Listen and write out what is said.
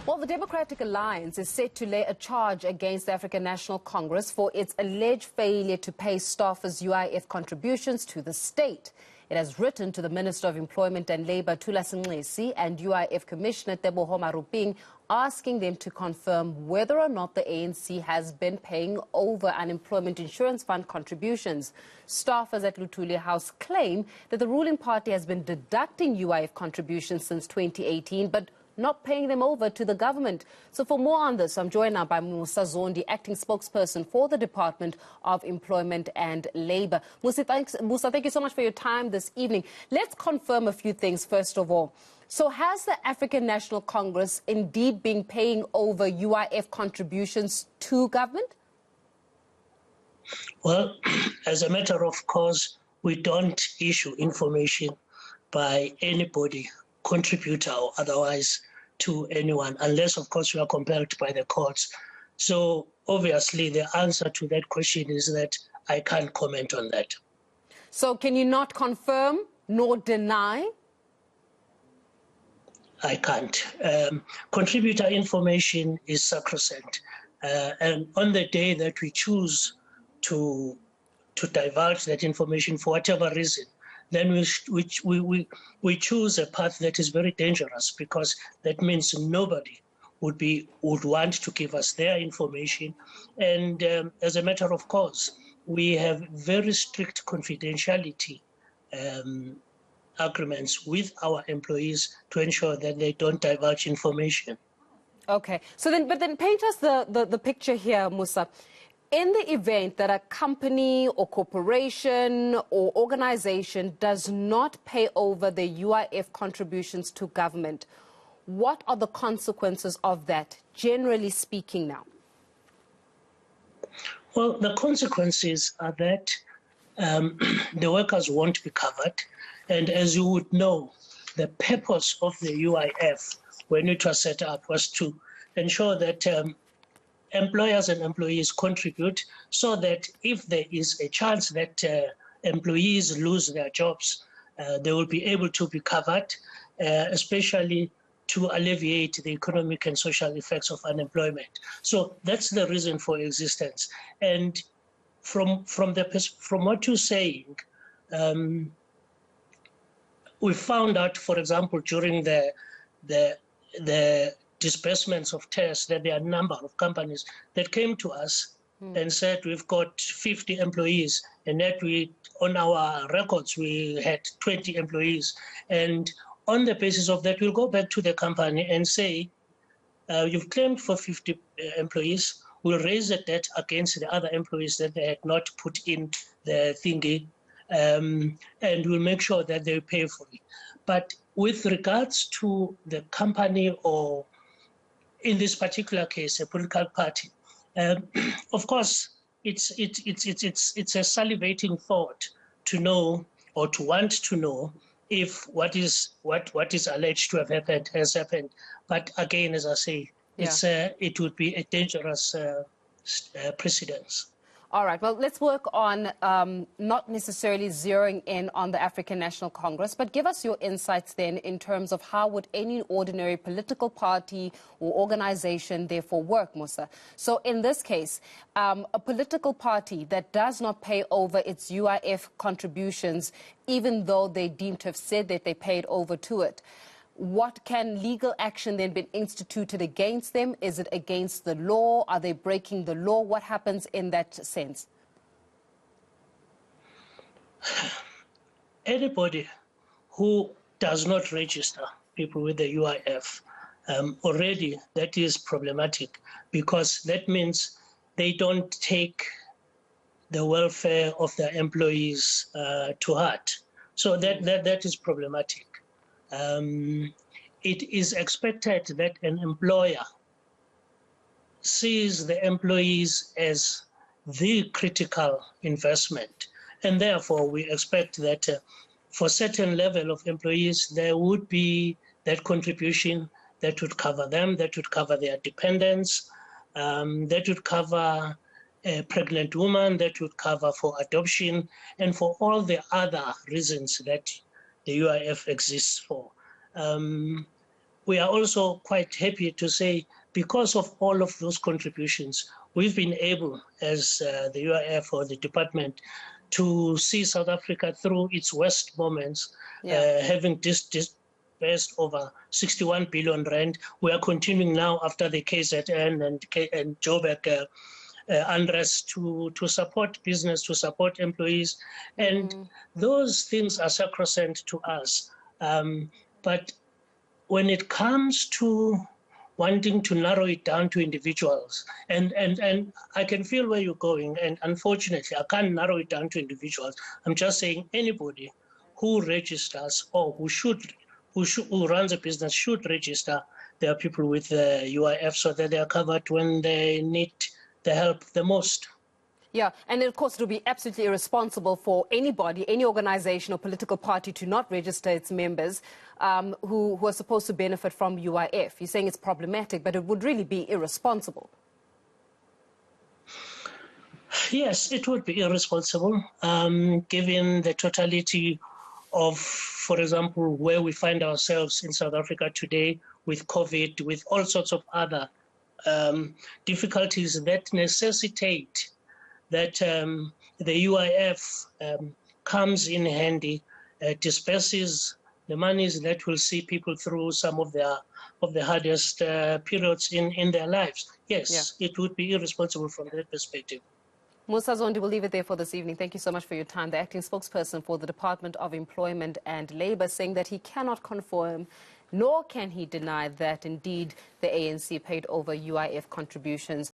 Well, the Democratic Alliance is set to lay a charge against the African National Congress for its alleged failure to pay staffers' UIF contributions to the state. It has written to the Minister of Employment and Labour, Thulas Nxesi, and UIF Commissioner Teboho Maruping, asking them to confirm whether or not the ANC has been paying over Unemployment Insurance Fund contributions. Staffers at Luthuli House claim that the ruling party has been deducting UIF contributions since 2018, but not paying them over to the government. So for more on this, I'm joined now by Musa Zondi, acting spokesperson for the Department of Employment and Labour. Musa, thank you so much for your time this evening. Let's confirm a few things first of all. So has the African National Congress indeed been paying over UIF contributions to government? Well, as a matter of course, we don't issue information by anybody, contributor or otherwise, to anyone, unless, of course, we are compelled by the courts. So obviously the answer to that question is that I can't comment on that. So can you not confirm nor deny? I can't. Contributor information is sacrosanct. And on the day that we choose to divulge that information for whatever reason, then we choose a path that is very dangerous, because that means nobody would want to give us their information. And as a matter of course, we have very strict confidentiality agreements with our employees to ensure that they don't divulge information. Okay. So then, but then paint us the picture here, Musa. In the event that a company or corporation or organization does not pay over the UIF contributions to government, what are the consequences of that, generally speaking now? Well, the consequences are that the workers won't be covered. And as you would know, the purpose of the UIF, when it was set up, was to ensure that employers and employees contribute, so that if there is a chance that employees lose their jobs, they will be able to be covered, especially to alleviate the economic and social effects of unemployment. So that's the reason for existence. And from what you're saying, we found out, for example, during the disbursements of tests, that there are a number of companies that came to us and said, we've got 50 employees, and that on our records, we had 20 employees. And on the basis of that, we'll go back to the company and say, you've claimed for 50 employees, we'll raise the debt against the other employees that they had not put in the thingy, and we'll make sure that they pay for it. But with regards to the company, or in this particular case, a political party, of course, it's a salivating thought to know, or to want to know, if what is alleged to have happened has happened. But again, as I say, it would be a dangerous precedence. All right, well, let's work on not necessarily zeroing in on the African National Congress, but give us your insights then in terms of how would any ordinary political party or organization therefore work, Musa. So in this case, a political party that does not pay over its UIF contributions, even though they deem to have said that they paid over to it, what can legal action then be instituted against them? Is it against the law? Are they breaking the law? What happens in that sense? Anybody who does not register people with the UIF, already that is problematic, because that means they don't take the welfare of their employees to heart. So that is problematic. It is expected that an employer sees the employees as the critical investment. And therefore, we expect that for a certain level of employees, there would be that contribution that would cover them, that would cover their dependents, that would cover a pregnant woman, that would cover for adoption, and for all the other reasons that the UIF exists for. we are also quite happy to say, because of all of those contributions, we've been able, as the UIF or the department, to see South Africa through its worst moments, having disbursed over 61 billion rand. We are continuing now after the KZN and Joburg unrest to support business, to support employees. And those things are sacrosanct to us. But when it comes to wanting to narrow it down to individuals, and I can feel where you're going, and unfortunately, I can't narrow it down to individuals. I'm just saying anybody who registers or who runs a business should register their people with the UIF so that they are covered when they need the help the most. Yeah, and of course it would be absolutely irresponsible for anybody, any organization or political party to not register its members who are supposed to benefit from UIF. You're saying it's problematic, but it would really be irresponsible. Yes, it would be irresponsible, given the totality of, for example, where we find ourselves in South Africa today with COVID, with all sorts of other difficulties that necessitate that the UIF comes in handy, disperses the monies that will see people through some of the hardest periods in their lives. Yes, It would be irresponsible from that perspective. Musa Zondi, we'll leave it there for this evening. Thank you so much for your time. The acting spokesperson for the Department of Employment and Labour, saying that he cannot confirm nor can he deny that indeed the ANC paid over UIF contributions.